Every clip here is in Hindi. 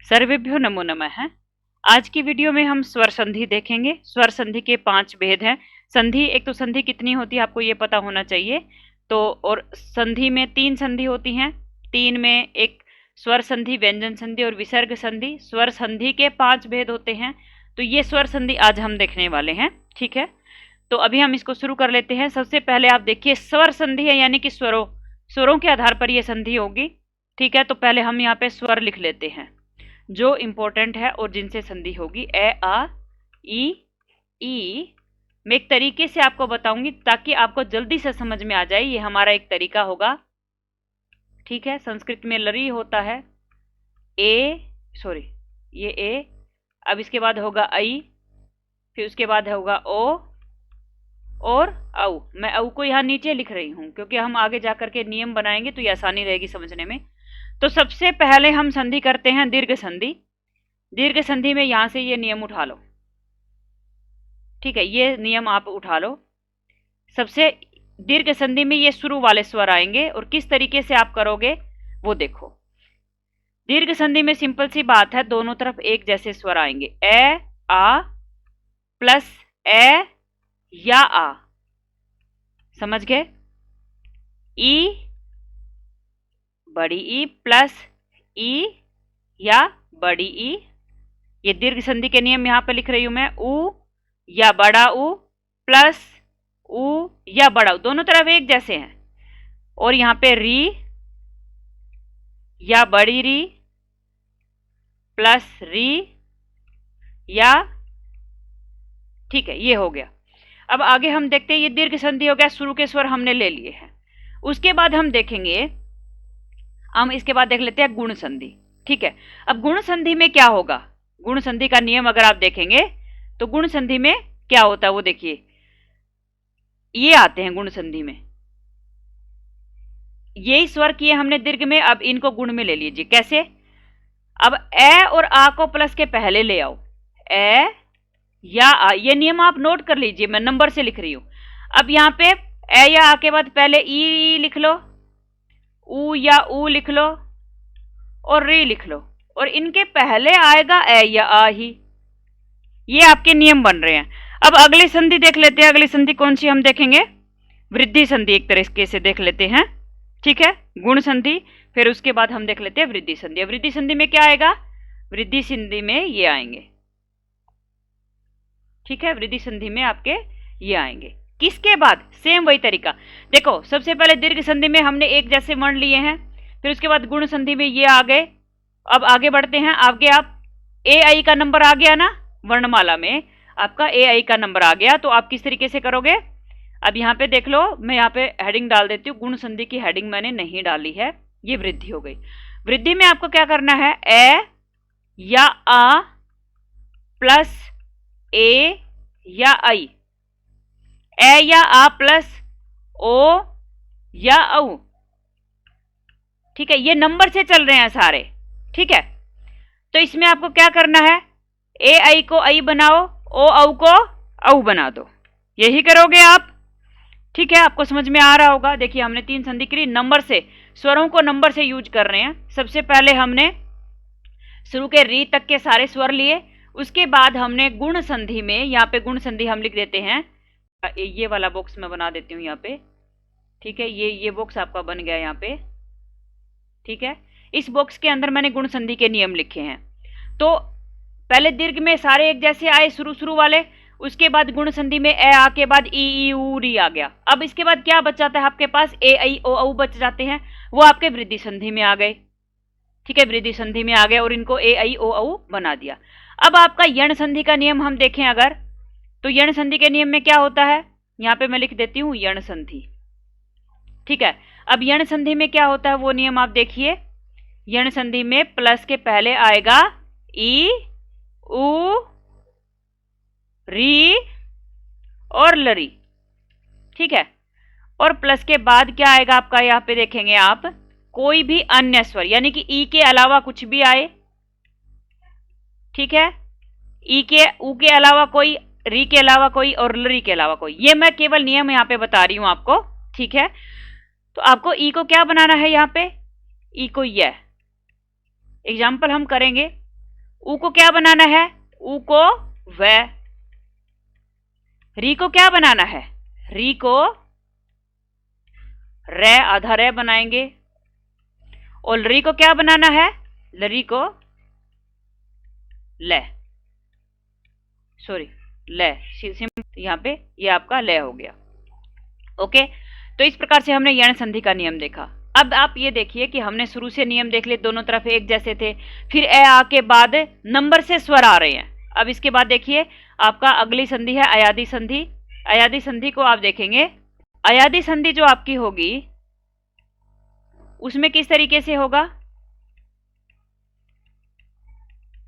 सर्वेभ्यो नमो नमः। आज की वीडियो में हम स्वर संधि देखेंगे। स्वर संधि के 5 भेद हैं। संधि, एक तो संधि कितनी होती है आपको ये पता होना चाहिए। तो और संधि में 3 संधि होती हैं। 3 में एक स्वर संधि, व्यंजन संधि और विसर्ग संधि। स्वर संधि के 5 भेद होते हैं। तो ये स्वर संधि आज हम देखने वाले हैं, ठीक है। तो अभी हम इसको शुरू कर लेते हैं। सबसे पहले आप देखिए, स्वर संधि है यानी कि स्वरों के आधार पर यह संधि होगी, ठीक है। तो पहले हम यहाँ पे स्वर लिख लेते हैं जो इंपॉर्टेंट है और जिनसे संधि होगी। ए, आ, ई। मैं एक तरीके से आपको बताऊंगी ताकि आपको जल्दी से समझ में आ जाए। ये हमारा एक तरीका होगा, ठीक है। संस्कृत में लरी होता है, ये ए। अब इसके बाद होगा आई, फिर उसके बाद होगा ओ और औ। मैं औ को यहाँ नीचे लिख रही हूँ क्योंकि हम आगे जाकर के नियम बनाएंगे तो ये आसानी रहेगी समझने में। तो सबसे पहले हम संधि करते हैं दीर्घ संधि। दीर्घ संधि में यहां से ये नियम उठा लो, ठीक है। ये नियम आप उठा लो। सबसे दीर्घ संधि में ये शुरू वाले स्वर आएंगे और किस तरीके से आप करोगे वो देखो। दीर्घ संधि में सिंपल सी बात है, दोनों तरफ एक जैसे स्वर आएंगे। ए, आ प्लस ए या आ, समझ गए। ई, बड़ी ई प्लस ई या बड़ी ई। ये दीर्घ संधि के नियम यहां पे लिख रही हूं मैं। ऊ या बड़ा ऊ प्लस ऊ या बड़ा ऊ, दोनों तरफ एक जैसे हैं। और यहां पे री या बड़ी री प्लस री या, ठीक है। ये हो गया। अब आगे हम देखते हैं, ये दीर्घ संधि हो गया, शुरू के स्वर हमने ले लिए हैं। उसके बाद हम देखेंगे, हम इसके बाद देख लेते हैं गुण संधि, ठीक है। अब गुण संधि में क्या होगा, गुण संधि का नियम अगर आप देखेंगे तो गुण संधि में क्या होता है वो देखिए। ये आते हैं गुण संधि में, यही स्वर किए हमने दीर्घ में, अब इनको गुण में ले लीजिए। कैसे? अब ए और आ को प्लस के पहले ले आओ, ए या आ। ये नियम आप नोट कर लीजिए, मैं नंबर से लिख रही हूं। अब यहां पे ए या आ के बाद पहले ई लिख लो, ऊ या ऊ लिख लो और री लिख लो, और इनके पहले आएगा ए या आ ही। ये आपके नियम बन रहे हैं। अब अगली संधि देख लेते हैं। अगली संधि कौन सी हम देखेंगे? वृद्धि संधि एक तरीके से देख लेते हैं, ठीक है। गुण संधि, फिर उसके बाद हम देख लेते हैं वृद्धि संधि। वृद्धि संधि में क्या आएगा? वृद्धि संधि में ये आएंगे, ठीक है। वृद्धि संधि में आपके ये आएंगे। किसके बाद? सेम वही तरीका। देखो, सबसे पहले दीर्घ संधि में हमने एक जैसे वर्ण लिए हैं, फिर उसके बाद गुण संधि में ये आ गए। अब आगे बढ़ते हैं। आगे आप ए आई का नंबर आ गया ना, वर्णमाला में आपका ए आई का नंबर आ गया, तो आप किस तरीके से करोगे? अब यहाँ पे देख लो, मैं यहाँ पे हेडिंग डाल देती हूँ। गुण संधि की हेडिंग मैंने नहीं डाली है, ये वृद्धि हो गई। वृद्धि में आपको क्या करना है? ए या आ प्लस ए या आई, ए या आ प्लस ओ या औ, ठीक है। ये नंबर से चल रहे हैं सारे, ठीक है। तो इसमें आपको क्या करना है? ए आई को आई बनाओ, ओ औ को औ बना दो। यही करोगे आप, ठीक है। आपको समझ में आ रहा होगा। देखिए, हमने 3 संधि करी, नंबर से, स्वरों को नंबर से यूज कर रहे हैं। सबसे पहले हमने शुरू के री तक के सारे स्वर लिए, उसके बाद हमने गुण संधि में, यहाँ पे गुण संधि हम लिख देते हैं। ये वाला बॉक्स मैं बना देती हूँ यहाँ पे, ठीक है। ये बॉक्स आपका बन गया यहाँ पे, ठीक है। इस बॉक्स के अंदर मैंने गुण संधि के नियम लिखे हैं। तो पहले दीर्घ में सारे एक जैसे आए, शुरू वाले। उसके बाद गुण संधि में ए आ के बाद ई ऊ री आ गया। अब इसके बाद क्या बच जाता है आपके पास? ए आई ओ औ बच जाते हैं, वो आपके वृद्धि संधि में आ गए, ठीक है। वृद्धि संधि में आ गए और इनको ए आई ओ औ बना दिया। अब आपका यण संधि का नियम हम देखें अगर, तो यण संधि के नियम में क्या होता है? यहां पे मैं लिख देती हूं यण संधि, ठीक है। अब यण संधि में क्या होता है वो नियम आप देखिए। यण संधि में प्लस के पहले आएगा ई ऊ री और लरी, ठीक है। और प्लस के बाद क्या आएगा आपका? यहां पे देखेंगे आप, कोई भी अन्य स्वर, यानी कि ई के अलावा कुछ भी आए, ठीक है। ई के, ऊ के अलावा कोई, री के अलावा कोई और लरी के अलावा कोई। ये मैं केवल नियम यहां पे बता रही हूं आपको, ठीक है। तो आपको ई को क्या बनाना है? यहां पे ई को यह एग्जाम्पल हम करेंगे। ऊ को क्या बनाना है? ऊ को व। री को क्या बनाना है? री को रे, आधा रे बनाएंगे। और लरी को क्या बनाना है? लरी को ले, सॉरी ले, यहां पे ये आपका ले हो गया। ओके, तो इस प्रकार से हमने यण संधि का नियम देखा। अब आप ये देखिए कि हमने शुरू से नियम देख लिए, दोनों तरफ एक जैसे थे, फिर ए आ के बाद नंबर से स्वर आ रहे हैं। अब इसके बाद देखिए आपका अगली संधि है अयादी संधि। अयादी संधि को आप देखेंगे, अयादी संधि जो आपकी होगी उसमें किस तरीके से होगा?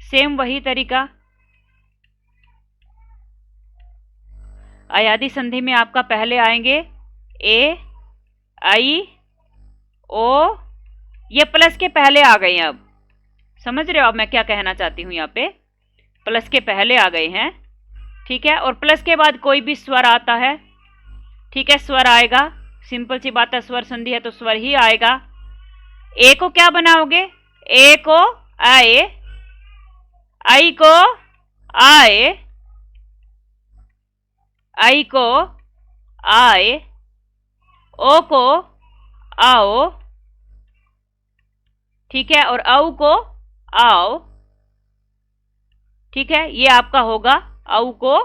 सेम वही तरीका। अयादी संधि में आपका पहले आएंगे ए, आई, ओ, ये प्लस के पहले आ गए हैं। अब समझ रहे हो अब मैं क्या कहना चाहती हूं? यहाँ पे प्लस के पहले आ गए हैं, ठीक है। और प्लस के बाद कोई भी स्वर आता है, ठीक है, स्वर आएगा, सिंपल सी बात है, स्वर संधि है तो स्वर ही आएगा। ए को क्या बनाओगे? ए को आए, आई को आए, आई को आए, ओ को आओ, ठीक है, और औ को आओ, ठीक है। ये आपका होगा औ को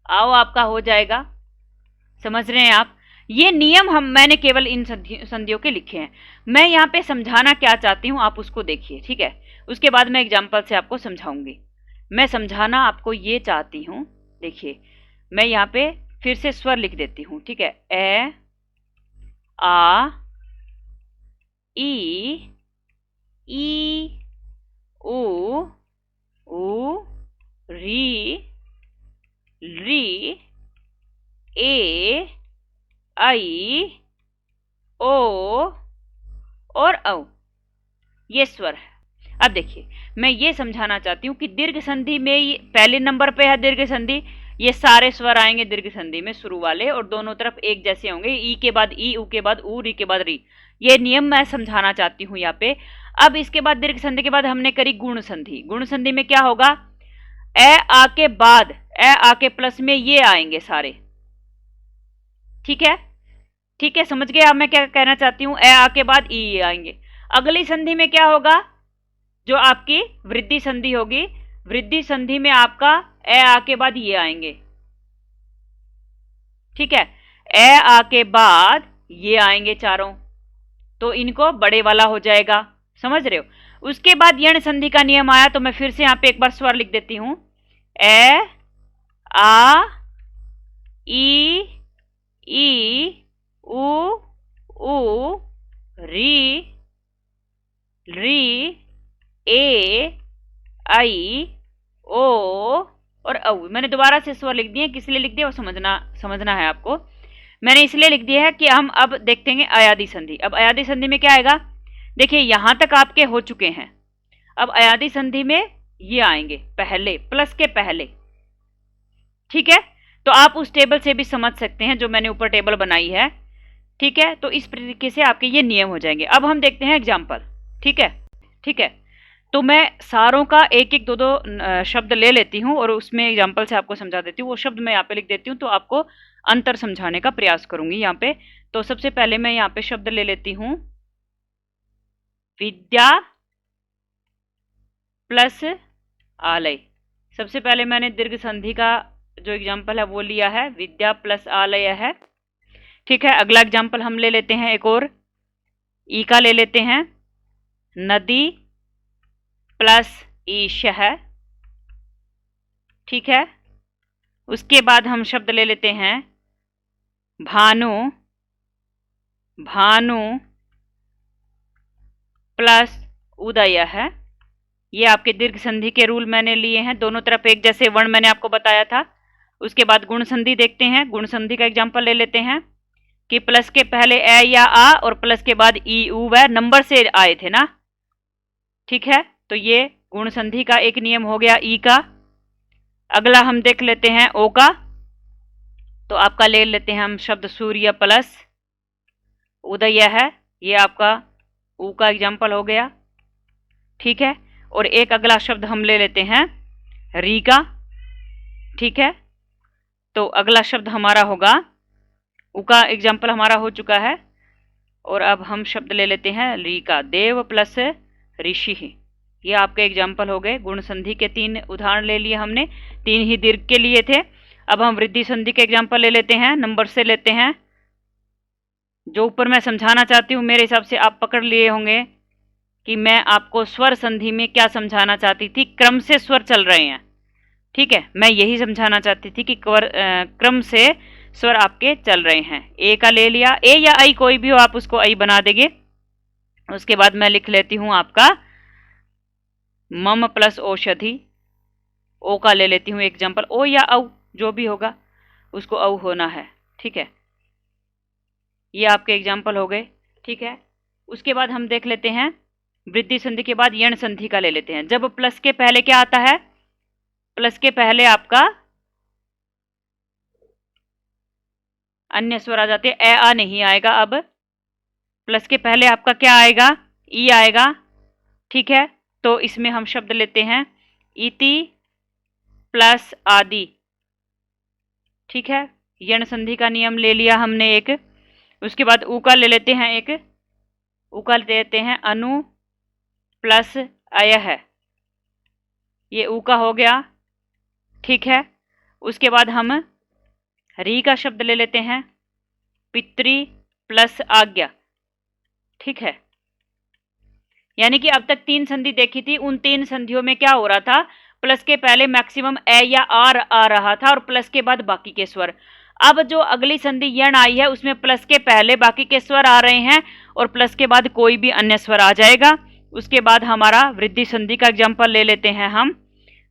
आओ, आपका हो जाएगा। समझ रहे हैं आप? ये नियम मैंने केवल इन संधियों के लिखे हैं। मैं यहाँ पे समझाना क्या चाहती हूँ आप उसको देखिए, ठीक है। उसके बाद मैं एग्जाम्पल से आपको समझाऊंगी। मैं समझाना आपको ये चाहती हूँ, देखिए मैं यहाँ पे फिर से स्वर लिख देती हूँ, ठीक है। ए, आ, ई, ऊ, री, ए, आई, ओ और औ, ये स्वर है। अब देखिए मैं ये समझाना चाहती हूँ कि दीर्घ संधि में पहले नंबर पे है दीर्घ संधि, ये सारे स्वर आएंगे दीर्घ संधि में शुरू वाले, और दोनों तरफ एक जैसे होंगे। ई के बाद ई, ऊ के बाद ऊ, री के बाद री। ये नियम मैं समझाना चाहती हूँ यहाँ पे। अब इसके बाद दीर्घ संधि के बाद हमने करी गुण संधि। गुण संधि में क्या होगा? ए आ के बाद, ए आ के प्लस में ये आएंगे सारे, ठीक है, ठीक है, समझ गए आप मैं क्या कहना चाहती हूं? ए आ के बाद ई आएंगे। अगली संधि में क्या होगा? जो आपकी वृद्धि संधि होगी, वृद्धि संधि में आपका ए आ के बाद ये आएंगे, ठीक है। ए आ के बाद ये आएंगे चारों, तो इनको बड़े वाला हो जाएगा। समझ रहे हो? उसके बाद यण संधि का नियम आया, तो मैं फिर से यहां पे एक बार स्वर लिख देती हूं। ए, आ, ई, ऊ, री, ए, आई, ओ और औ। मैंने दोबारा से स्वर लिख दिए, किस लिए लिख दिया वो समझना है आपको। मैंने इसलिए लिख दिया है कि हम अब देखते हैं अयादी संधि। अब अयादी संधि में क्या आएगा? देखिए यहां तक आपके हो चुके हैं। अब अयादी संधि में ये आएंगे पहले, प्लस के पहले, ठीक है। तो आप उस टेबल से भी समझ सकते हैं जो मैंने ऊपर टेबल बनाई है, ठीक है। तो इस तरीके से आपके ये नियम हो जाएंगे। अब हम देखते हैं एग्जाम्पल, ठीक है, ठीक है। तो मैं सारों का एक एक दो शब्द ले लेती हूँ और उसमें एग्जाम्पल से आपको समझा देती हूँ। वो शब्द मैं यहाँ पे लिख देती हूँ, तो आपको अंतर समझाने का प्रयास करूंगी यहाँ पे। तो सबसे पहले मैं यहाँ पे शब्द ले लेती हूँ विद्या प्लस आलय। सबसे पहले मैंने दीर्घ संधि का जो एग्जाम्पल है वो लिया है, विद्या प्लस आलय है, ठीक है। अगला एग्जाम्पल हम ले लेते हैं, एक और ई का ले लेते हैं, नदी प्लस ईश है, ठीक है। उसके बाद हम शब्द ले लेते हैं भानु, भानु प्लस उदय है। ये आपके दीर्घ संधि के रूल मैंने लिए हैं, दोनों तरफ एक जैसे वर्ण मैंने आपको बताया था। उसके बाद गुण संधि देखते हैं। गुण संधि का एग्जाम्पल ले लेते हैं कि प्लस के पहले ए या आ और प्लस के बाद ई, ऊ, व नंबर से आए थे ना, ठीक है। तो ये गुण संधि का एक नियम हो गया ई का। अगला हम देख लेते हैं ओ का। तो आपका ले लेते हैं हम शब्द सूर्य प्लस उदय है, ये आपका ऊ का एग्जाम्पल हो गया, ठीक है। और एक अगला शब्द हम ले लेते हैं री का। ठीक है, तो अगला शब्द हमारा होगा उ का एग्जाम्पल हमारा हो चुका है, और अब हम शब्द ले लेते हैं री का। देव प्लस ऋषि, ये आपके एग्जाम्पल हो गए। गुण संधि के 3 उदाहरण ले लिए हमने, 3 ही दीर्घ के लिए थे। अब हम वृद्धि संधि के एग्जाम्पल ले लेते हैं, नंबर से लेते हैं। जो ऊपर मैं समझाना चाहती हूँ, मेरे हिसाब से आप पकड़ लिए होंगे कि मैं आपको स्वर संधि में क्या समझाना चाहती थी। क्रम से स्वर चल रहे हैं, ठीक है, मैं यही समझाना चाहती थी कि क्रम से स्वर आपके चल रहे हैं। ए का ले लिया, ए या आई कोई भी हो, आप उसको आई बना देंगे। उसके बाद मैं लिख लेती हूं आपका मम प्लस औषधि। ओ का ले लेती हूं एग्जाम्पल, ओ या औ जो भी होगा उसको औ होना है। ठीक है, ये आपके एग्जाम्पल हो गए। ठीक है, उसके बाद हम देख लेते हैं वृद्धि संधि के बाद यण संधि का ले लेते हैं। जब प्लस के पहले क्या आता है, प्लस के पहले आपका अन्य स्वर आ जाते हैं, ए आ नहीं आएगा। अब प्लस के पहले आपका क्या आएगा, ई आएगा। ठीक है, तो इसमें हम शब्द लेते हैं इति प्लस आदि। ठीक है, यण संधि का नियम ले लिया हमने एक। उसके बाद ऊ का ले लेते हैं एक, ऊ का लेते हैं अनु प्लस अय है, ये ऊ का हो गया। ठीक है, उसके बाद हम री का शब्द ले लेते हैं पितृ प्लस आज्ञा। ठीक है, यानी कि अब तक 3 संधि देखी थी, उन 3 संधियों में क्या हो रहा था, प्लस के पहले मैक्सिमम ए या आर आ रहा था और प्लस के बाद बाकी के स्वर। अब जो अगली संधि यण आई है उसमें प्लस के पहले बाकी के स्वर आ रहे हैं और प्लस के बाद कोई भी अन्य स्वर आ जाएगा। उसके बाद हमारा वृद्धि संधि का एग्जाम्पल ले लेते हैं हम।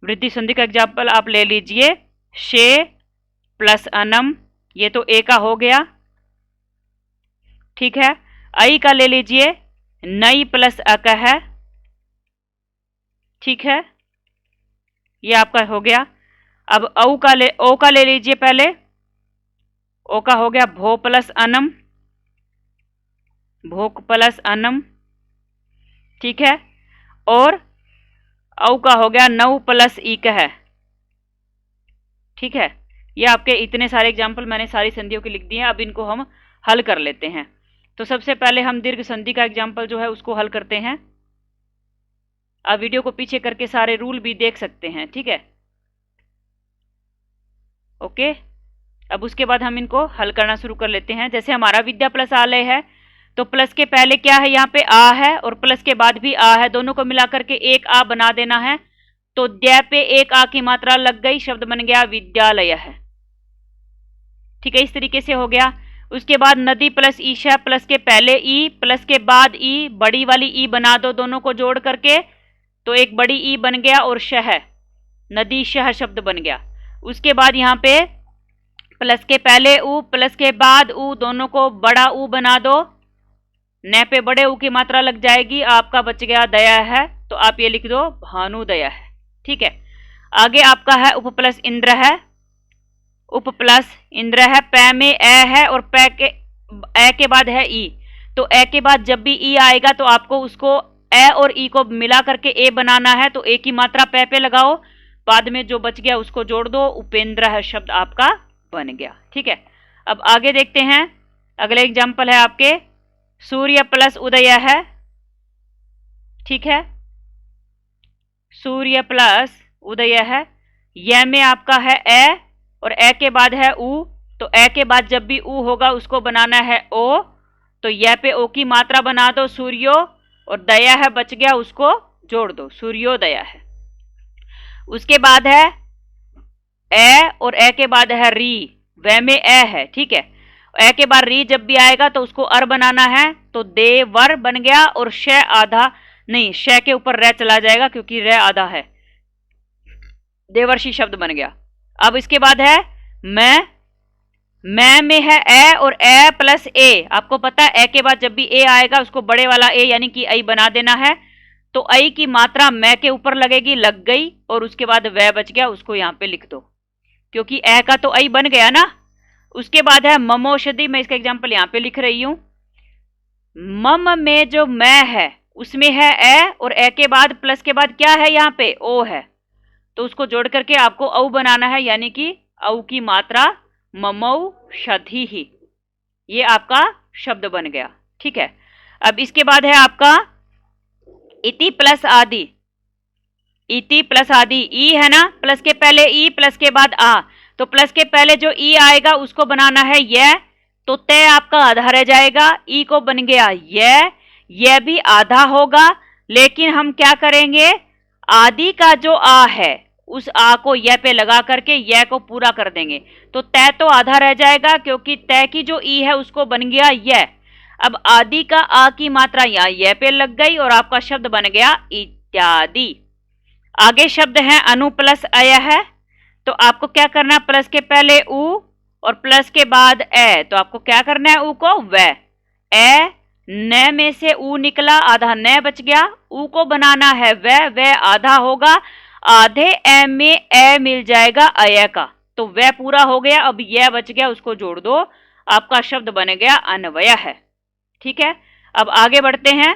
वृद्धि संधि का एग्जाम्पल आप ले लीजिए शे प्लस अनम, ये तो ए का हो गया। ठीक है, आई का ले लीजिए नई प्लस अक है। ठीक है, ये आपका हो गया। अब औ का ले लीजिए पहले, ओ का हो गया भो प्लस अनम, भोक प्लस अनम। ठीक है, और औ का हो गया नौ प्लस ईक है। ठीक है, ये आपके इतने सारे एग्जाम्पल मैंने सारी संधियों के लिख दिए हैं। अब इनको हम हल कर लेते हैं। तो सबसे पहले हम दीर्घ संधि का एग्जाम्पल जो है उसको हल करते हैं। आप वीडियो को पीछे करके सारे रूल भी देख सकते हैं। ठीक है, ओके। अब उसके बाद हम इनको हल करना शुरू कर लेते हैं। जैसे हमारा विद्या प्लस आलय है, तो प्लस के पहले क्या है, यहाँ पे आ है और प्लस के बाद भी आ है, दोनों को मिला करके एक आ बना देना है। तो द्या पे एक आ की मात्रा लग गई, शब्द बन गया विद्यालय है। ठीक है, इस तरीके से हो गया। उसके बाद नदी प्लस ईशा, प्लस के पहले ई प्लस के बाद ई, बड़ी वाली ई बना दो दोनों को जोड़ करके, तो एक बड़ी ई बन गया और शह, नदी शह शब्द बन गया। उसके बाद यहाँ पे प्लस के पहले ऊ प्लस के बाद ऊ, दोनों को बड़ा ऊ बना दो, न पे बड़े ऊ की मात्रा लग जाएगी, आपका बच गया दया है, तो आप ये लिख दो भानुदया है। ठीक है, आगे आपका है उप प्लस इंद्र है, उप प्लस इंद्र है, पै में ए है और पै के ए के बाद है ई। तो ए के बाद जब भी ई आएगा तो आपको उसको ए और ई को मिला करके ए बनाना है, तो ए की मात्रा पै पे लगाओ, बाद में जो बच गया उसको जोड़ दो, उपेंद्र है शब्द आपका बन गया। ठीक है, अब आगे देखते हैं। अगले एग्जाम्पल है आपके सूर्य प्लस उदय है। ठीक है, सूर्य प्लस उदय है, यह में आपका है ए और ए के बाद है ऊ, तो ए के बाद जब भी ऊ होगा उसको बनाना है ओ, तो यह पे ओ की मात्रा बना दो सूर्यो, और दया है बच गया उसको जोड़ दो, सूर्योदया है। उसके बाद है ए और ए के बाद है री, वह में ए है। ठीक है, ए के बाद री जब भी आएगा तो उसको अर बनाना है, तो देवर बन गया, और श आधा नहीं, श के ऊपर रे चला जाएगा क्योंकि रे आधा है, देवर्षि शब्द बन गया। अब इसके बाद है मैं में है ए और ए प्लस ए, आपको पता है ए के बाद जब भी ए आएगा उसको बड़े वाला ए यानी कि आई बना देना है, तो आई की मात्रा मैं के ऊपर लगेगी, लग गई, और उसके बाद वह बच गया, उसको यहाँ पे लिख दो क्योंकि ए का तो आई बन गया ना। उसके बाद है ममोषधि, मैं इसका एग्जाम्पल यहाँ पे लिख रही हूं। मम में जो मैं है उसमें है ए, और ए के बाद प्लस के बाद क्या है यहाँ पे, ओ है, तो उसको जोड़ करके आपको औ बनाना है, यानी कि औ की मात्रा ममौ शधि ही, ये आपका शब्द बन गया। ठीक है, अब इसके बाद है आपका इति प्लस आदि। इति प्लस आदि, ई है ना, प्लस के पहले ई, प्लस के बाद आ, तो प्लस के पहले जो ई आएगा उसको बनाना है यह, तो तय आपका आधा रह जाएगा, ई को बन गया यह भी आधा होगा, लेकिन हम क्या करेंगे, आदि का जो आ है उस आ को यह पे लगा करके यह को पूरा कर देंगे, तो तय तो आधा रह जाएगा, क्योंकि तय की जो ई है उसको बन गया यह। अब आदि का आ की मात्रा यहाँ यह पे लग गई और आपका शब्द बन गया इत्यादि। आगे शब्द है अनु प्लस अय है, तो आपको क्या करना है, प्लस के पहले उ और प्लस के बाद ए, तो आपको क्या करना है, उ को व, ए न में से उ निकला, आधा न बच गया, उ को बनाना है व आधा होगा, आधे ए में ए मिल जाएगा अय का, तो वह पूरा हो गया, अब यह बच गया उसको जोड़ दो, आपका शब्द बन गया अन्वय है। ठीक है, अब आगे बढ़ते हैं।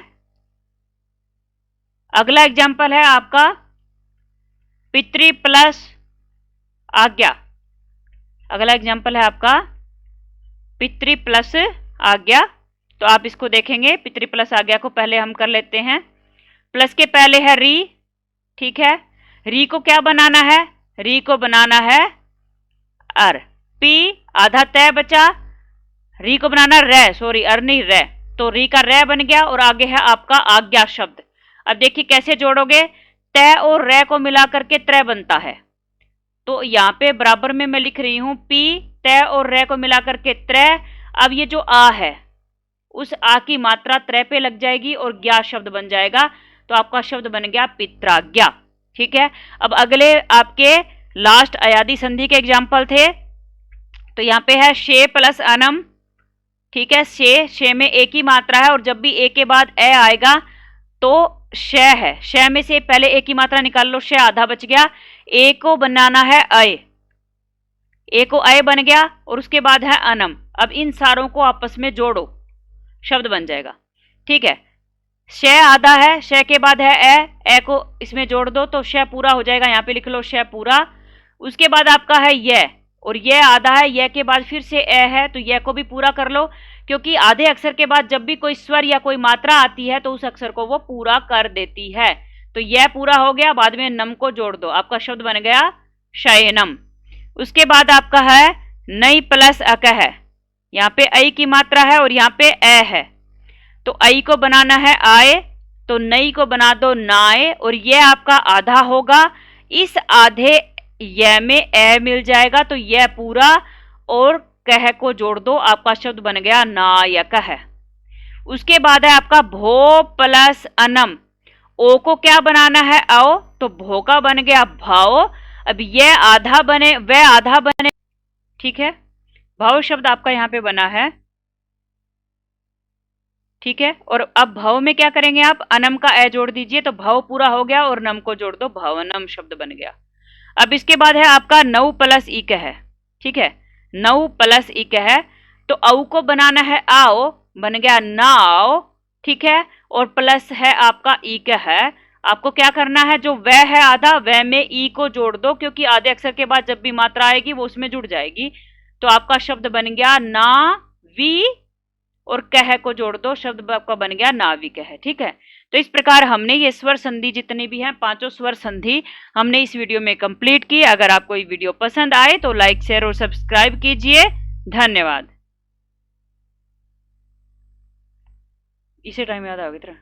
अगला एग्जाम्पल है आपका पितृ प्लस आज्ञा। अगला एग्जाम्पल है आपका पितृ प्लस आज्ञा, तो आप इसको देखेंगे, पितृ प्लस आज्ञा को पहले हम कर लेते हैं। प्लस के पहले है री, ठीक है, री को क्या बनाना है, री को बनाना है अर, पी आधा तय बचा, री को बनाना रे, सॉरी अर नहीं रे, तो री का रे बन गया और आगे है आपका आज्ञा शब्द। अब देखिए कैसे जोड़ोगे, तय और रे को मिला करके त्रय बनता है, तो यहाँ पे बराबर में मैं लिख रही हूं पी, तय और रे को मिला करके त्रय। अब ये जो आ है उस आ की मात्रा त्रय पे लग जाएगी और ज्ञा शब्द बन जाएगा, तो आपका शब्द बन गया पित्राज्ञा। ठीक है, अब अगले आपके लास्ट अयादि संधि के एग्जाम्पल थे, तो यहाँ पे है शे प्लस अनम। ठीक है, शे में एक ही मात्रा है और जब भी ए के बाद ए आएगा तो श है, श में से पहले ए की मात्रा निकाल लो, श आधा बच गया, ए को बनाना है अय, ए को अय बन गया और उसके बाद है अनम। अब इन सारों को आपस में जोड़ो, शब्द बन जाएगा। ठीक है, श आधा है, श के बाद है ए को इसमें जोड़ दो तो श पूरा हो जाएगा, यहाँ पे लिख लो श पूरा। उसके बाद आपका है यह, और यह आधा है, यह के बाद फिर से ए है, तो यह को भी पूरा कर लो, क्योंकि आधे अक्षर के बाद जब भी कोई स्वर या कोई मात्रा आती है तो उस अक्षर को वो पूरा कर देती है, तो यह पूरा हो गया, बाद में नम को जोड़ दो, आपका शब्द बन गया शयनम। उसके बाद आपका है नई प्लस अक है, यहाँ पे ऐ की मात्रा है और यहाँ पे ए है, तो ऐ को बनाना है आए, तो नई को बना दो नाए, और यह आपका आधा होगा, इस आधे यह में ए मिल जाएगा, तो यह पूरा और कह को जोड़ दो, आपका शब्द बन गया नायक है। उसके बाद है आपका भो प्लस अनम, ओ को क्या बनाना है आओ, तो भो का बन गया भाव, अब यह आधा बने वह आधा बने। ठीक है, भाव शब्द आपका यहाँ पे बना है। ठीक है, और अब भाव में क्या करेंगे आप, अनम का ए जोड़ दीजिए, तो भाव पूरा हो गया और नम को जोड़ दो, भावनम शब्द बन गया। अब इसके बाद है आपका नौ प्लस इक है। ठीक है, नौ प्लस इक है, तो औ को बनाना है आओ, बन गया नाओ। ठीक है, और प्लस है आपका इक है, आपको क्या करना है, जो वह है आधा, वह में ई को जोड़ दो, क्योंकि आधे अक्षर के बाद जब भी मात्रा आएगी वो उसमें जुड़ जाएगी, तो आपका शब्द बन गया ना वी, और कह को जोड़ दो, शब्द आपका बन गया नाविक है। ठीक है, तो इस प्रकार हमने ये स्वर संधि जितनी भी हैं, पांचों स्वर संधि हमने इस वीडियो में कंप्लीट की। अगर आपको ये वीडियो पसंद आए तो लाइक शेयर और सब्सक्राइब कीजिए। धन्यवाद। इसे टाइम याद आ गई तरह।